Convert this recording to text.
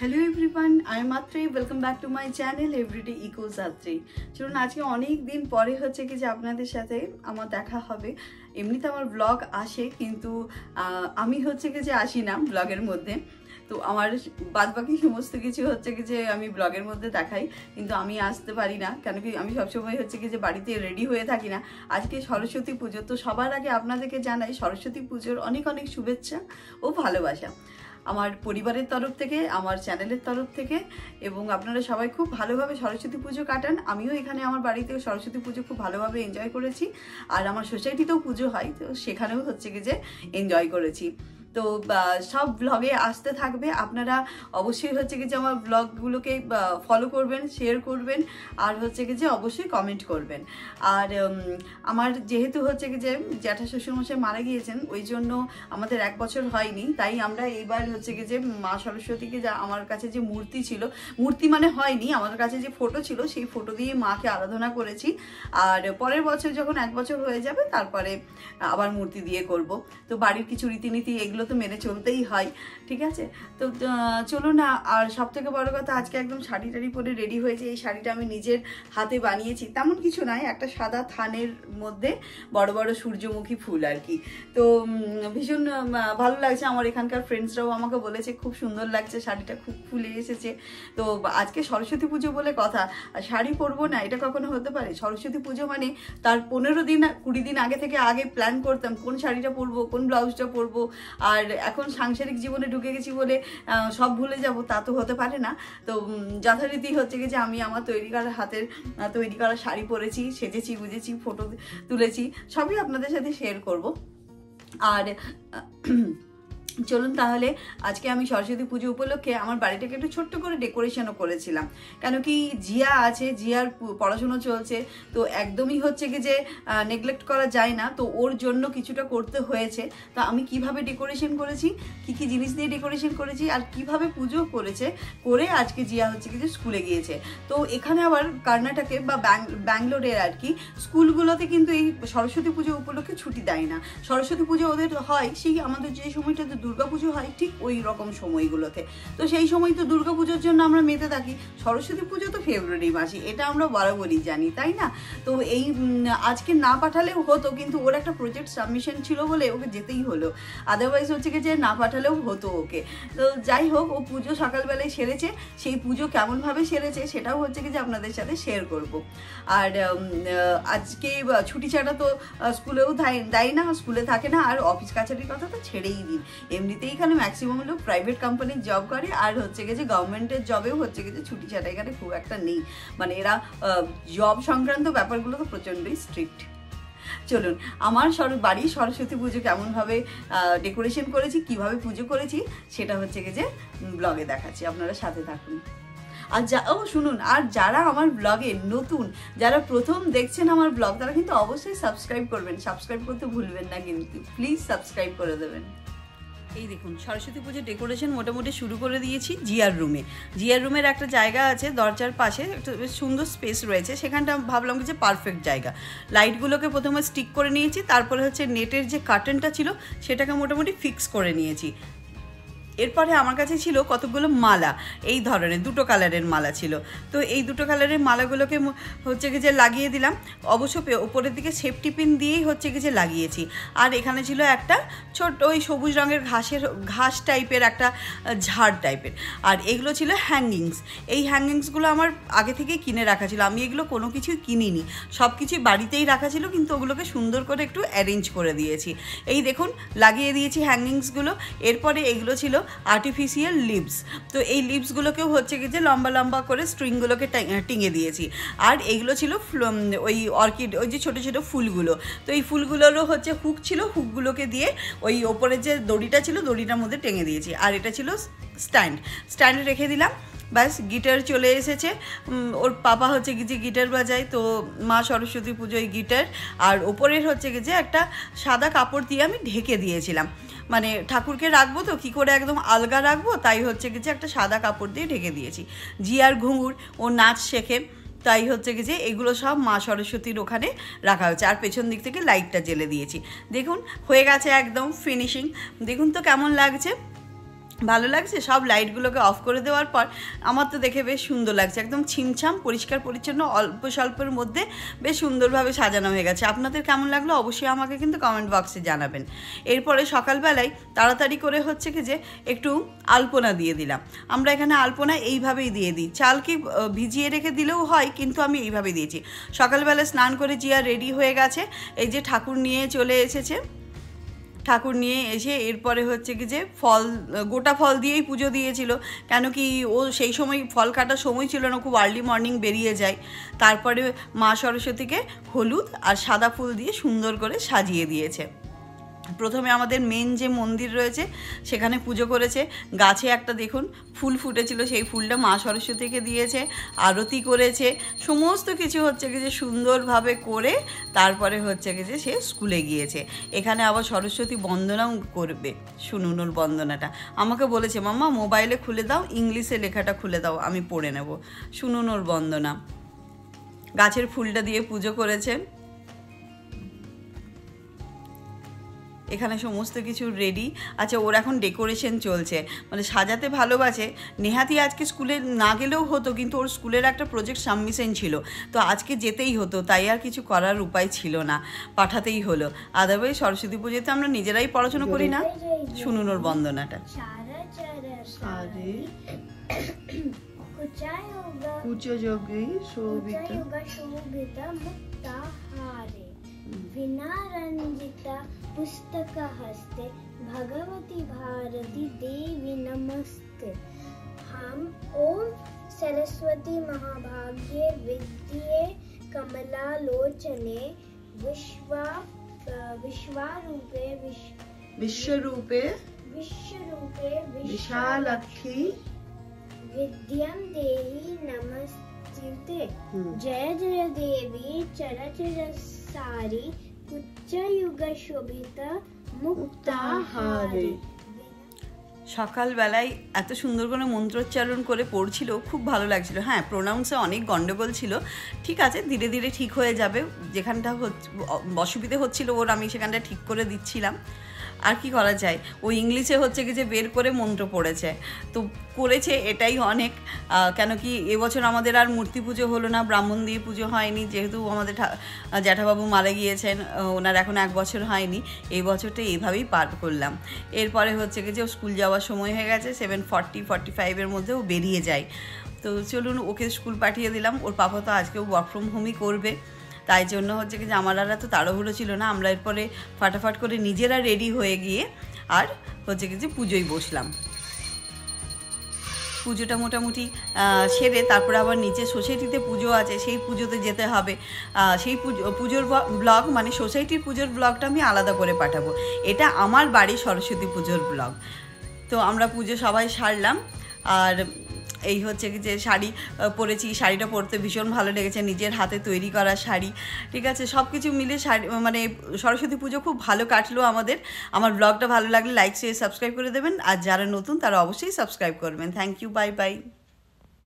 Hello everyone, I am Atri. Welcome back to my channel Everyday Echoes Atri. চলুন, আজকে অনেক দিন পরে হচ্ছে কি যে আপনাদের সাথে আমার দেখা হবে। এমনিতে আমার ব্লগ আসে, কিন্তু আমি হচ্ছে কি যে আসি না ব্লগের মধ্যে। তো আমার বাদবাকি সমস্ত কিছু হচ্ছে কি যে আমি ব্লগের মধ্যে দেখাই, কিন্তু আমি আসতে পারি না, কেন কি আমি সবসময় হচ্ছে কি যে বাড়িতে রেডি হয়ে থাকি না। আজকে সরস্বতী পুজো, তো সবার আগে আপনাদেরকে জানাই সরস্বতী পুজোর অনেক অনেক শুভেচ্ছা ও ভালোবাসা আমার পরিবারের তরফ থেকে, আমার চ্যানেলের তরফ থেকে। এবং আপনারা সবাই খুব ভালোভাবে সরস্বতী পুজো কাটান। আমিও এখানে আমার বাড়িতে সরস্বতী পুজো খুব ভালোভাবে এনজয় করেছি, আর আমার সোসাইটিতেও পুজো হয়, তো সেখানেও হচ্ছে কি যে এনজয় করেছি। তো সব ব্লগে আসতে থাকবে, আপনারা অবশ্যই হচ্ছে কি যে আমার ব্লগগুলোকে ফলো করবেন, শেয়ার করবেন, আর হচ্ছে কি যে অবশ্যই কমেন্ট করবেন। আর আমার যেহেতু হচ্ছে কি যে জ্যাঠা শ্বশুরমশাই মারা গিয়েছেন, ওই জন্য আমাদের 1 বছর হয়নি, তাই আমরা এইবার হচ্ছে কি যে মা সরস্বতীকে, যা আমার কাছে যে মূর্তি ছিল, মূর্তি মানে হয়নি, আমার কাছে যে ফটো ছিল সেই ফটো দিয়ে মাকে আরাধনা করেছি। আর পরের বছর যখন 1 বছর হয়ে যাবে তারপরে আবার মূর্তি দিয়ে করব। তো বাড়ির কিছু রীতিনীতি এগুলো তো মেনে চলতেই হয়, ঠিক আছে। তো চলো না। আর সব থেকে বড় কথা, আজকে একদম শাড়ি টাড়ি পরে রেডি হয়েছে। এই শাড়িটা আমি নিজের হাতে বানিয়েছি, তেমন কিছু নয়, একটা সাদা থানের মধ্যে বড় বড় সূর্যমুখী ফুল আর কি। তো ভীষণ ভালো লাগছে। আমার এখানকার ফ্রেন্ডসরাও আমাকে বলেছে খুব সুন্দর লাগছে, শাড়িটা খুব ফুলে এসেছে। তো আজকে সরস্বতী পুজো বলে কথা, শাড়ি পরবো না এটা কখনো হতে পারে? সরস্বতী পুজো মানে তার 15 দিন 20 দিন আগে থেকে প্ল্যান করতাম কোন শাড়িটা পরবো, কোন ব্লাউজটা পরবো। আর এখন সাংসারিক জীবনে ঢুকে গেছি বলে সব ভুলে যাব, তা তো হতে পারে না। তো যথারীতি হচ্ছে কি যে আমি আমার হাতের তৈরি করা শাড়ি পরেছি, সেজেছি, বুঝেছি, ফটো তুলেছি, সবই আপনাদের সাথে শেয়ার করব। আর চলুন তাহলে, আজকে আমি সরস্বতী পুজো উপলক্ষে আমার বাড়িটাকে একটু ছোট্ট করে ডেকোরেশনও করেছিলাম। কেন কি জিয়া আছে, জিয়ার পড়াশুনো চলছে, তো একদমই হচ্ছে কি যে নেগলেক্ট করা যায় না, তো ওর জন্য কিছুটা করতে হয়েছে। তো আমি কিভাবে ডেকোরেশন করেছি, কি কি জিনিস দিয়ে ডেকোরেশন করেছি, আর কিভাবে পুজো করে আজকে জিয়া হচ্ছে কি যে স্কুলে গিয়েছে। তো এখানে আবার কর্ণাটকে বা ব্যাঙ্গালোরের আর কি স্কুলগুলোতে কিন্তু এই সরস্বতী পুজো উপলক্ষে ছুটি দেয় না। সরস্বতী পুজো ওদের হয় সেই আমাদের যে সময়টাতে দুর্গাপুজো হয় ঠিক ওই রকম সময়গুলোতে। তো সেই সময় তো দুর্গাপুজোর জন্য আমরা মেতে থাকি। সরস্বতী পুজো তো ফেব্রুয়ারি মাসে, এটা আমরা বরাবরই জানি, তাই না? তো এই আজকে না পাঠালেও হতো, কিন্তু ওর একটা প্রজেক্ট সাবমিশন ছিল বলে ওকে যেতেই হলো, আদারওয়াইজ হচ্ছে কি যে না পাঠালেও হতো ওকে। তো যাই হোক, ও পুজো সকালবেলায় সেরেছে। সেই পুজো কেমনভাবে সেরেছে সেটাও হচ্ছে কি যে আপনাদের সাথে শেয়ার করব। আর আজকে ছুটি ছাড়া তো স্কুলেও দেয় না, স্কুলে থাকে না, আর অফিস কাছারির কথা তো ছেড়েই দিন। এমনিতেই এখানে ম্যাক্সিমাম লোক প্রাইভেট কোম্পানির জব করে, আর হচ্ছে গেছে গভর্নমেন্টের জবেও হচ্ছে গেছে ছুটি ছাটা এখানে খুব একটা নেই। মানে এরা জব সংক্রান্ত ব্যাপারগুলো তো প্রচণ্ডই স্ট্রিক্ট। চলুন, আমার বাড়ির সরস্বতী পুজো কেমনভাবে ডেকোরেশন করেছি, কিভাবে পুজো করেছি, সেটা হচ্ছে গেছে ব্লগে দেখাচ্ছি, আপনারা সাথে থাকুন। আর শুনুন, আর যারা আমার ব্লগে নতুন, যারা প্রথম দেখছেন আমার ব্লগ, তারা কিন্তু অবশ্যই সাবস্ক্রাইব করবেন। সাবস্ক্রাইব করতে ভুলবেন না কিন্তু, প্লিজ সাবস্ক্রাইব করে দেবেন। এই দেখুন, সরস্বতী পুজোর ডেকোরেশন মোটামুটি শুরু করে দিয়েছি জিয়ার রুমে। জিয়ার রুমের একটা জায়গা আছে দরজার পাশে, একটা বেশ সুন্দর স্পেস রয়েছে, সেখানটা ভাবলাম যে পারফেক্ট জায়গা। লাইটগুলোকে প্রথমে স্টিক করে নিয়েছি, তারপরে হচ্ছে নেটের যে কার্টেনটা ছিল সেটাকে মোটামুটি ফিক্স করে নিয়েছি। এরপরে আমার কাছে ছিল কতগুলো মালা, এই ধরনের 2টো কালারের মালা ছিল। তো এই 2টো কালারের মালাগুলোকে হচ্ছে কি যে লাগিয়ে দিলাম। অবশ্য ওপরের দিকে সেফটি পিন দিয়েই হচ্ছে কি যে লাগিয়েছি। আর এখানে ছিল একটা ছোট্ট ওই সবুজ রঙের ঘাস টাইপের একটা ঝাড় টাইপের। আর এগুলো ছিল হ্যাঙ্গিংস। এই হ্যাঙ্গিংসগুলো আমার আগে থেকে কিনে রাখা ছিল, আমি এগুলো কোনো কিছুই কিনিনি, সব কিছুই বাড়িতেই রাখা ছিল, কিন্তু ওগুলোকে সুন্দর করে একটু অ্যারেঞ্জ করে দিয়েছি। এই দেখুন, লাগিয়ে দিয়েছি হ্যাঙ্গিংসগুলো। এরপরে এগুলো ছিল আর্টিফিশিয়াল লিভস। তো এই লিভসগুলোকেও হচ্ছে কি যে লম্বা লম্বা করে স্ট্রিংগুলোকে টিঙে দিয়েছি। আর এইগুলো ছিল ওই অর্কিড, ওই যে ছোটো ছোটো ফুলগুলো। তো এই ফুলগুলোরও হচ্ছে হুক ছিল, হুকগুলোকে দিয়ে ওই ওপরের যে দড়িটা ছিল দড়িটার মধ্যে টেঙে দিয়েছি। আর এটা ছিল স্ট্যান্ডে রেখে দিলাম। ব্যাস, গিটার চলে এসেছে। ওর পাপা হচ্ছে কি যে গিটার বাজায়, তো মা সরস্বতী পুজোয় গিটার। আর ওপরের হচ্ছে কি যে একটা সাদা কাপড় দিয়ে আমি ঢেকে দিয়েছিলাম, মানে ঠাকুরকে রাখবো তো কী করে একদম আলগা রাখবো, তাই হচ্ছে কি যে একটা সাদা কাপড় দিয়ে ঢেকে দিয়েছি। জিয়ার ঘুঙুর, ও নাচ শেখে, তাই হচ্ছে কি যে এগুলো সব মা সরস্বতীর ওখানে রাখা হয়েছে। আর পেছন দিক থেকে লাইটটা জ্বেলে দিয়েছি। দেখুন হয়ে গেছে একদম ফিনিশিং। দেখুন তো কেমন লাগছে। ভালো লাগছে। সব লাইটগুলোকে অফ করে দেওয়ার পর আমার তো দেখে বেশ সুন্দর লাগছে, একদম ছিমছাম পরিষ্কার পরিচ্ছন্ন, অল্প স্বল্পের মধ্যে বেশ সুন্দরভাবে সাজানো হয়ে গেছে। আপনাদের কেমন লাগলো অবশ্যই আমাকে কিন্তু কমেন্ট বক্সে জানাবেন। এরপরে সকালবেলায় তাড়াতাড়ি করে হচ্ছে কি যে একটু আলপনা দিয়ে দিলাম। আমরা এখানে আলপনা এইভাবেই দিয়ে দিই, চালকে ভিজিয়ে রেখে দিলেও হয়, কিন্তু আমি এইভাবেই দিয়েছি। সকালবেলা স্নান করে জিয়া রেডি হয়ে গেছে, এই যে ঠাকুর নিয়ে চলে এসেছে। ঠাকুর নিয়ে এসে এরপরে হচ্ছে কি যে ফল, গোটা ফল দিয়েই পুজো দিয়েছিল, কেন কি ও সেই সময় ফল কাটার সময় ছিল না, খুব আর্লি মর্নিং বেরিয়ে যায়। তারপরে মা সরস্বতীকে হলুদ আর সাদা ফুল দিয়ে সুন্দর করে সাজিয়ে দিয়েছে। প্রথমে আমাদের মেন যে মন্দির রয়েছে সেখানে পুজো করেছে। গাছে একটা দেখুন ফুল ফুটেছিল, সেই ফুলটা মা সরস্বতীকে দিয়েছে, আরতি করেছে, সমস্ত কিছু হচ্ছে কি যে সুন্দরভাবে করে তারপরে হচ্ছে কি যে সে স্কুলে গিয়েছে। এখানে আবার সরস্বতী বন্দনাও করবে, শুনুন ওর বন্দনাটা। আমাকে বলেছে মাম্মা মোবাইলে খুলে দাও, ইংলিশে লেখাটা খুলে দাও, আমি পড়ে নেব। শুনুন ওর বন্দনা। গাছের ফুলটা দিয়ে পুজো করেছে। এখানে সমস্ত কিছু রেডি। আচ্ছা, ওর এখন ডেকোরেশন চলছে, মানে সাজাতে ভালোবাসে। নেহাতি আজকে স্কুলে না গেলেও হতো, কিন্তু ওর স্কুলের একটা প্রজেক্ট সাবমিশন ছিল, তো আজকে যেতেই হতো, তাই আর কিছু করার উপায় ছিল না, পাঠাতেই হলো। আদারওয়াইজ সরস্বতী পুজোতে আমরা নিজেরাই পড়াশোনা করি না। শুনুন ওর বন্দনাটা। विनारंजिता पुस्तक हस्ते भगवती भारती देवी नमस्ते। हम ओम सरस्वती महाभाग्ये विद्ये कमलालोचने विश्वरूपे विशालाक्षी विद्यां देहि नमस्ते। जय जय देवी चरचर सारी কুচ্চযুগ শোভিতা মুক্তাহারী। সকালবেলায় এত সুন্দর করে মন্ত্রোচ্চারণ করে পড়ছিল, খুব ভালো লাগছিল। হ্যাঁ, প্রোনাউন্সে অনেক গন্ডগোল ছিল, ঠিক আছে, ধীরে ধীরে ঠিক হয়ে যাবে। যেখানটা অসুবিধে হচ্ছিল ওর, আমি সেখানটা ঠিক করে দিচ্ছিলাম। আর কি করা যায়, ও ইংলিশে হচ্ছে কি যে বের করে মন্ত্র পড়েছে, তো করেছে, এটাই অনেক। কেন কি এবছর আমাদের আর মূর্তি পুজো হলো না, ব্রাহ্মণ দিয়ে পুজো হয়নি, যেহেতু আমাদের জ্যাঠাবাবু মারা গিয়েছেন, ওনার এখন 1 বছর হয়নি। এই বছরটা এইভাবেই পার করলাম। এরপরে হচ্ছে কি যে স্কুল যাওয়ার সময় হয়ে গেছে, 7:40-45 মধ্যে ও বেরিয়ে যায়। তো চলুন ওকে স্কুল পাঠিয়ে দিলাম। ওর পাপা তো আজকেও ওয়ার্ক ফ্রম হোমই করবে, তাই জন্য হচ্ছে কি যে আমার আর তো তাড়াহুড়ো ছিল না। আমরা এরপরে ফাটাফাট করে নিজেরা রেডি হয়ে গিয়ে আর হচ্ছে কি যে পুজোয় বসলাম। পুজোটা মোটামুটি সেরে তারপরে আবার নিচে সোসাইটিতে পুজো আছে, সেই পুজোতে যেতে হবে। সেই পুজোর ব্লগ, মানে সোসাইটির পুজোর ব্লগটা আমি আলাদা করে পাঠাবো। এটা আমার বাড়ির সরস্বতী পুজোর ব্লগ। তো আমরা পুজো সবাই সারলাম, আর এই হচ্ছে কি যে শাড়ি পরেছি, শাড়িটা পরতে ভীষণ ভালো লেগেছে, নিজের হাতে তৈরি করা শাড়ি, ঠিক আছে। সব কিছু মিলে শাড়ি, মানে সরস্বতী পুজো খুব ভালো কাটলো আমাদের। আমার ব্লগটা ভালো লাগলে লাইক শেয়ার সাবস্ক্রাইব করে দেবেন, আর যারা নতুন তারা অবশ্যই সাবস্ক্রাইব করবেন। Thank you, bye by.